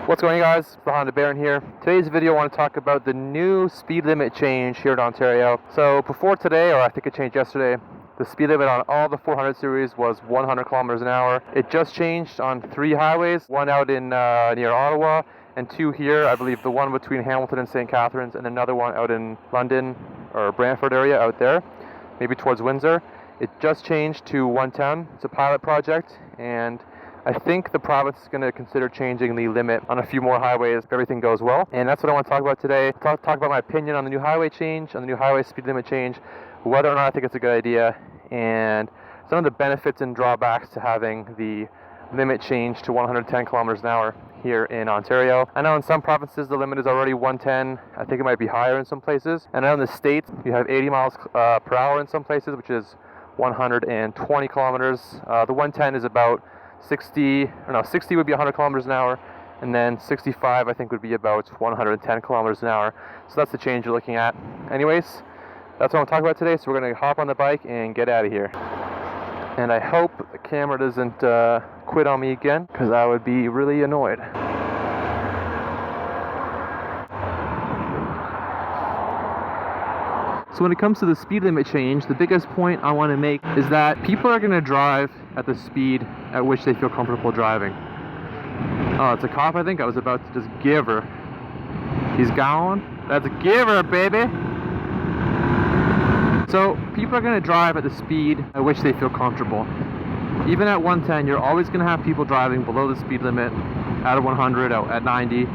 What's going on, guys? It's the Honda Baron here. Today's video I want to talk about the new speed limit change here in Ontario. So before today, or I think it changed yesterday, the speed limit on all the 400 series was 100 kilometers an hour. It just changed on 3 highways, one out in near Ottawa and 2 here. I believe the one between Hamilton and St. Catharines and another one out in London or Brantford area out there, maybe towards Windsor. It just changed to 110. It's a pilot project, and I think the province is going to consider changing the limit on a few more highways if everything goes well. And that's what I want to talk about today. Talk about my opinion on the new highway change, on the new highway speed limit change, whether or not I think it's a good idea, and some of the benefits and drawbacks to having the limit change to 110 kilometers an hour here in Ontario. I know in some provinces the limit is already 110. I think it might be higher in some places. And I know in the States you have 80 miles per hour in some places, which is 120 kilometers. The 110 is about 60 would be 100 kilometers an hour, and then 65 I think would be about 110 kilometers an hour. So that's the change you're looking at. Anyways, that's what I'm talking about today, so we're going to hop on the bike and get out of here. And I hope the camera doesn't quit on me again, because I would be really annoyed. So when it comes to the speed limit change, the biggest point I want to make is that people are going to drive at the speed at which they feel comfortable driving. Oh, it's a cop, I think. I was about to just give her. He's gone. That's a giver, baby. So people are going to drive at the speed at which they feel comfortable. Even at 110, you're always going to have people driving below the speed limit at 100, at 90,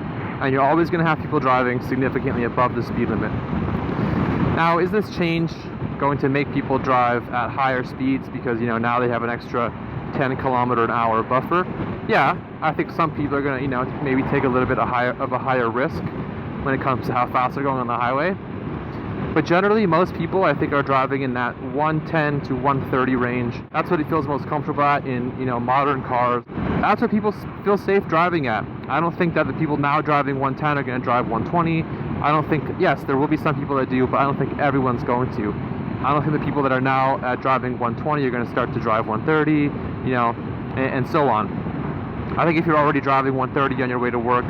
and you're always going to have people driving significantly above the speed limit. Now, is this change going to make people drive at higher speeds because, now they have an extra 10 kilometer an hour buffer? Yeah, I think some people are going to, maybe take a little bit of a higher risk when it comes to how fast they're going on the highway. But generally, most people, I think, are driving in that 110 to 130 range. That's what it feels most comfortable at in, modern cars. That's what people feel safe driving at. I don't think that the people now driving 110 are going to drive 120. I don't think, yes, there will be some people that do, but I don't think everyone's going to. I don't think the people that are now driving 120 are going to start to drive 130, and so on. I think if you're already driving 130 on your way to work,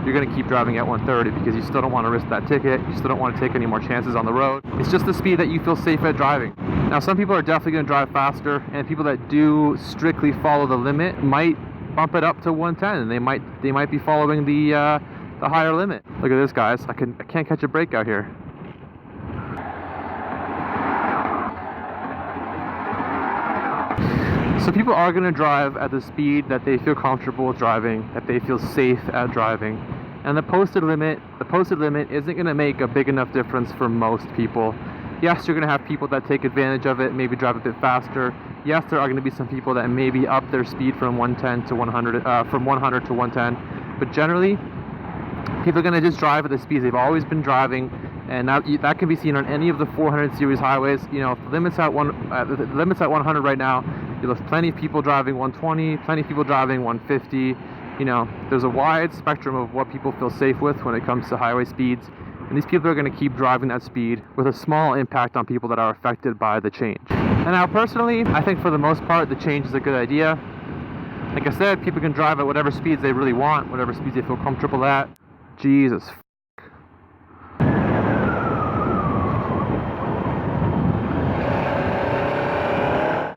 you're going to keep driving at 130 because you still don't want to risk that ticket. You still don't want to take any more chances on the road. It's just the speed that you feel safe at driving. Now, some people are definitely going to drive faster, and people that do strictly follow the limit might bump it up to 110, and they might be following the higher limit. Look at this, guys. I can't catch a break out here. So people are going to drive at the speed that they feel comfortable with driving, that they feel safe at driving. And the posted limit isn't going to make a big enough difference for most people. Yes, you're going to have people that take advantage of it, maybe drive a bit faster. Yes, there are going to be some people that maybe up their speed from 110 to 100, from 100 to 110. But generally, people are going to just drive at the speeds they've always been driving, and that can be seen on any of the 400 series highways. If the limit's at 100 right now, you'll have plenty of people driving 120, plenty of people driving 150. There's a wide spectrum of what people feel safe with when it comes to highway speeds, and these people are going to keep driving that speed with a small impact on people that are affected by the change. And now, personally, I think for the most part, the change is a good idea. Like I said, people can drive at whatever speeds they really want, whatever speeds they feel comfortable at. Jesus.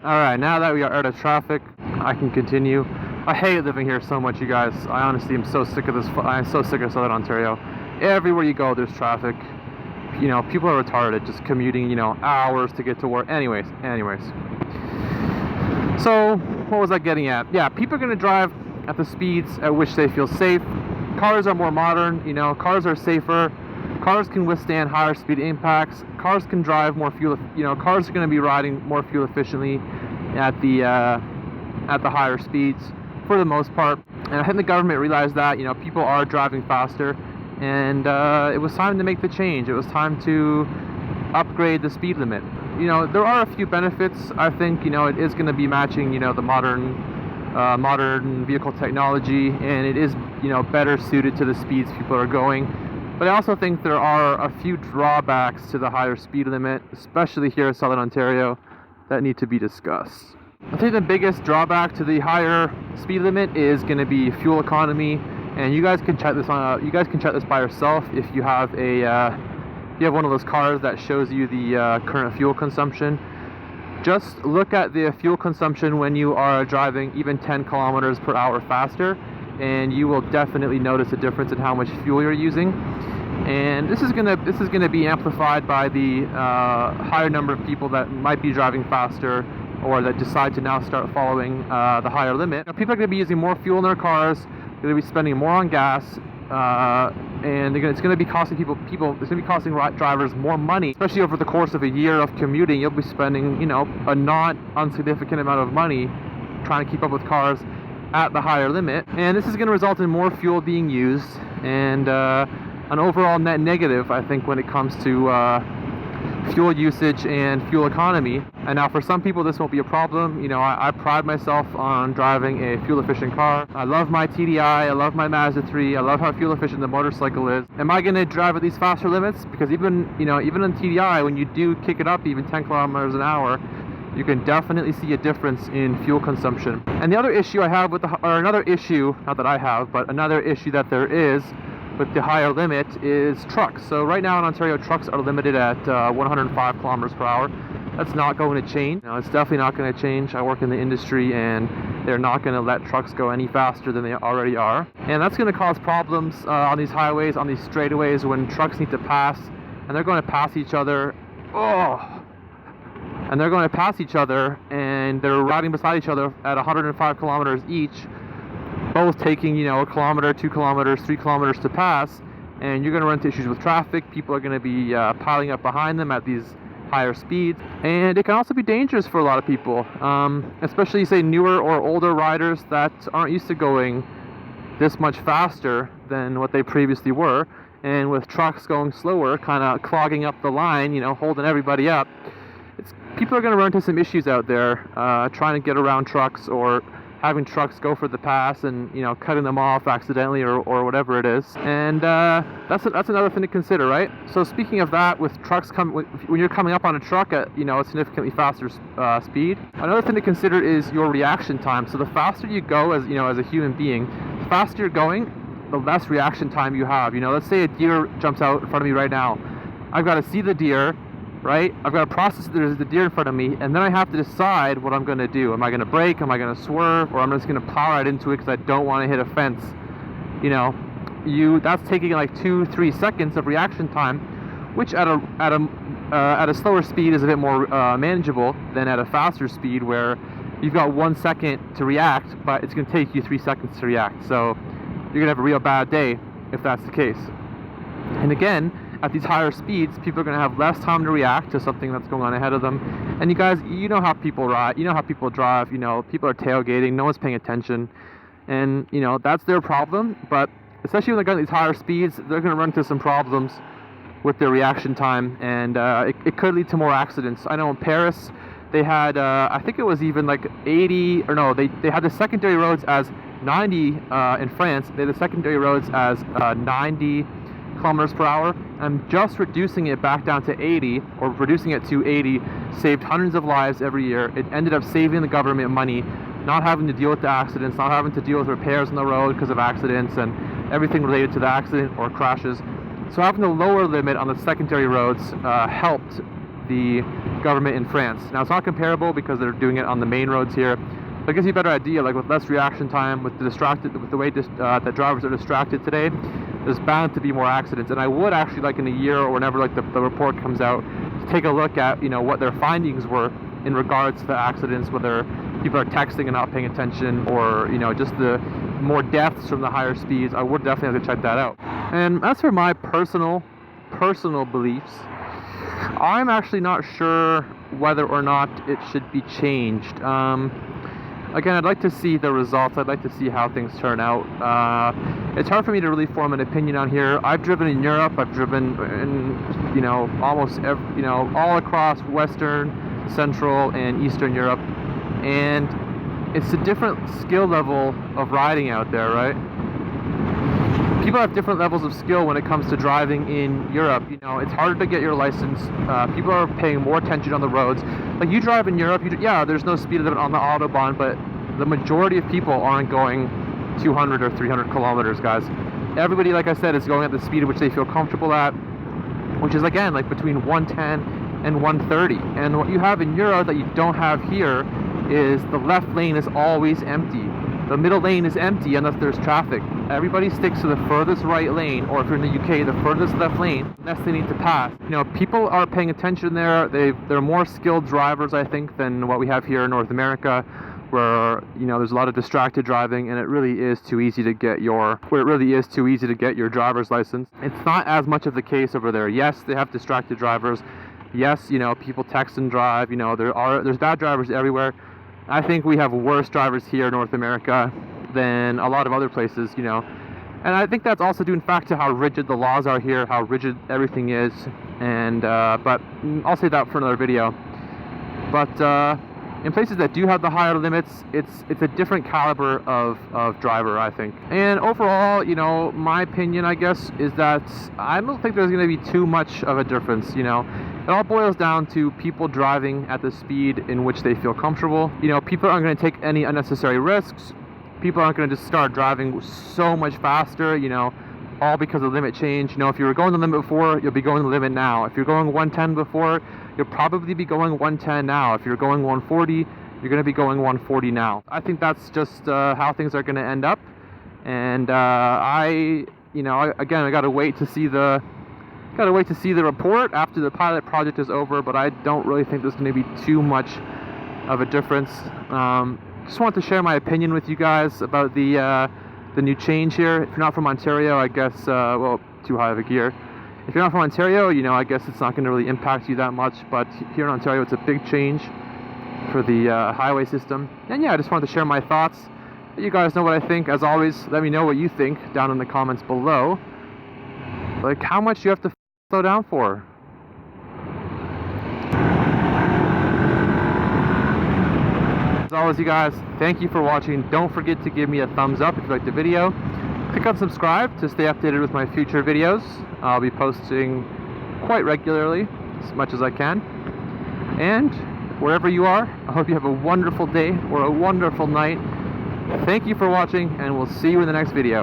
Alright, now that we are out of traffic, I can continue. I hate living here so much, you guys. I honestly am so sick of this. I'm so sick of Southern Ontario. Everywhere you go, there's traffic. People are retarded, just commuting, hours to get to work. Anyways. So, what was I getting at? Yeah, people are going to drive at the speeds at which they feel safe. Cars are more modern, cars are safer. Cars can withstand higher speed impacts. Cars can drive more fuel, cars are going to be riding more fuel efficiently at the higher speeds for the most part. And I think the government realized that, people are driving faster, and it was time to make the change. It was time to upgrade the speed limit. There are a few benefits. I think, it is going to be matching, the modern vehicle technology, and it is, better suited to the speeds people are going. But I also think there are a few drawbacks to the higher speed limit, especially here in Southern Ontario, that need to be discussed. I think the biggest drawback to the higher speed limit is going to be fuel economy And you guys can check this on. You guys can check this by yourself if you have a if you have one of those cars that shows you the current fuel consumption. Just look at the fuel consumption when you are driving even 10 kilometers per hour faster, and you will definitely notice a difference in how much fuel you're using. And this is gonna be amplified by the higher number of people that might be driving faster, or that decide to now start following the higher limit. Now, people are going to be using more fuel in their cars. They're going to be spending more on gas, and it's going to be costing it's going to be costing drivers more money, especially over the course of a year of commuting. You'll be spending, you know, a not insignificant amount of money trying to keep up with cars at the higher limit, and this is going to result in more fuel being used, and an overall net negative, I think, when it comes to fuel usage and fuel economy. And now for some people this won't be a problem. You know, I pride myself on driving a fuel efficient car. I love my TDI, I love my Mazda 3, I love how fuel efficient the motorcycle is. Am I going to drive at these faster limits? Because even, you know, even on TDI, when you do kick it up even 10 kilometers an hour, you can definitely see a difference in fuel consumption. And the other issue I have with another issue that there is with the higher limit is trucks. So right now in Ontario, trucks are limited at 105 kilometers per hour. That's not going to change. No, it's definitely not going to change. I work in the industry, and they're not going to let trucks go any faster than they already are. And that's going to cause problems on these highways, on these straightaways, when trucks need to pass, and they're going to pass each other. And they're going to pass each other, and they're riding beside each other at 105 kilometers each, both taking, you know, a kilometer, 2 kilometers, 3 kilometers to pass, and you're going to run into issues with traffic. People are going to be piling up behind them at these higher speeds, and it can also be dangerous for a lot of people, especially, say, newer or older riders that aren't used to going this much faster than what they previously were, and with trucks going slower, kind of clogging up the line, you know, holding everybody up. People are going to run into some issues out there trying to get around trucks, or having trucks go for the pass and, you know, cutting them off accidentally, or whatever it is. And that's another thing to consider, right? So speaking of that, with trucks when you're coming up on a truck at, you know, a significantly faster speed, another thing to consider is your reaction time. So the faster you go as a human being, the faster you're going, the less reaction time you have. You know, let's say a deer jumps out in front of me right now. I've got to see the deer, right? I've got to process there's the deer in front of me, and then I have to decide what I'm going to do. Am I going to brake? Am I going to swerve? Or I'm just going to plow right into it because I don't want to hit a fence? You know, that's taking like 2-3 seconds of reaction time, which at a slower speed is a bit more manageable than at a faster speed, where you've got 1 second to react, but it's going to take you 3 seconds to react. So you're going to have a real bad day if that's the case. And again, at these higher speeds, people are going to have less time to react to something that's going on ahead of them. And you guys, you know how people ride, you know how people drive, you know, people are tailgating, no one's paying attention. And, you know, that's their problem. But especially when they're going at these higher speeds, they're going to run into some problems with their reaction time. And it could lead to more accidents. I know in Paris, they had, I think it was even like 80, or no, they had the secondary roads as 90 in France. They had the secondary roads as 90 kilometers per hour, and just reducing it back down to 80, or reducing it to 80, saved hundreds of lives every year. It ended up saving the government money, not having to deal with the accidents, not having to deal with repairs on the road because of accidents and everything related to the accident or crashes. So having the lower limit on the secondary roads helped the government in France. Now it's not comparable because they're doing it on the main roads here. But it gives you a better idea, like with less reaction time, with the way that drivers are distracted today, there's bound to be more accidents. And I would actually, like in a year or whenever like the report comes out, to take a look at, you know, what their findings were in regards to the accidents, whether people are texting and not paying attention, or, you know, just the more deaths from the higher speeds. I would definitely have to check that out. And as for my personal beliefs, I'm actually not sure whether or not it should be changed. Again, I'd like to see the results. I'd like to see how things turn out. It's hard for me to really form an opinion on here. I've driven in Europe. I've driven in, you know, almost every, you know, all across Western, Central, and Eastern Europe, and it's a different skill level of riding out there, right? People have different levels of skill when it comes to driving in Europe. You know, it's harder to get your license. People are paying more attention on the roads. Like, you drive in Europe, yeah, there's no speed limit on the Autobahn, but the majority of people aren't going 200 or 300 kilometers, guys. Everybody, like I said, is going at the speed at which they feel comfortable at, which is again like between 110 and 130. And what you have in Europe that you don't have here is the left lane is always empty. The middle lane is empty unless there's traffic. Everybody sticks to the furthest right lane, or if you're in the UK, the furthest left lane, unless they need to pass. You know, people are paying attention there. They're more skilled drivers, I think, than what we have here in North America, where, you know, there's a lot of distracted driving, and it really is too easy to get your driver's license. It's not as much of the case over there. Yes, they have distracted drivers. Yes, you know, people text and drive. You know, there's bad drivers everywhere. I think we have worse drivers here in North America than a lot of other places, you know. And I think that's also due in fact to how rigid the laws are here, how rigid everything is. And but I'll save that for another video. But in places that do have the higher limits, it's a different caliber of driver, I think. And overall, you know, my opinion, I guess, is that I don't think there's going to be too much of a difference, you know. It all boils down to people driving at the speed in which they feel comfortable. You know, people aren't going to take any unnecessary risks. People aren't going to just start driving so much faster, you know, all because of limit change. You know, if you were going the limit before, you'll be going the limit now. If you're going 110 before, you'll probably be going 110 now. If you're going 140, you're going to be going 140 now. I think that's just how things are going to end up. And I gotta wait to see the report after the pilot project is over, but I don't really think there's going to be too much of a difference. Just want to share my opinion with you guys about the new change here. If you're not from Ontario, I guess, well, too high of a gear. If you're not from Ontario, you know, I guess it's not going to really impact you that much, but here in Ontario, it's a big change for the highway system. And yeah, I just wanted to share my thoughts. You guys know what I think. As always, let me know what you think down in the comments below. Like, how much do you have to slow down for? As always, you guys, thank you for watching. Don't forget to give me a thumbs up if you liked the video. Click on subscribe to stay updated with my future videos. I'll be posting quite regularly, as much as I can. And wherever you are, I hope you have a wonderful day or a wonderful night. Thank you for watching, and we'll see you in the next video.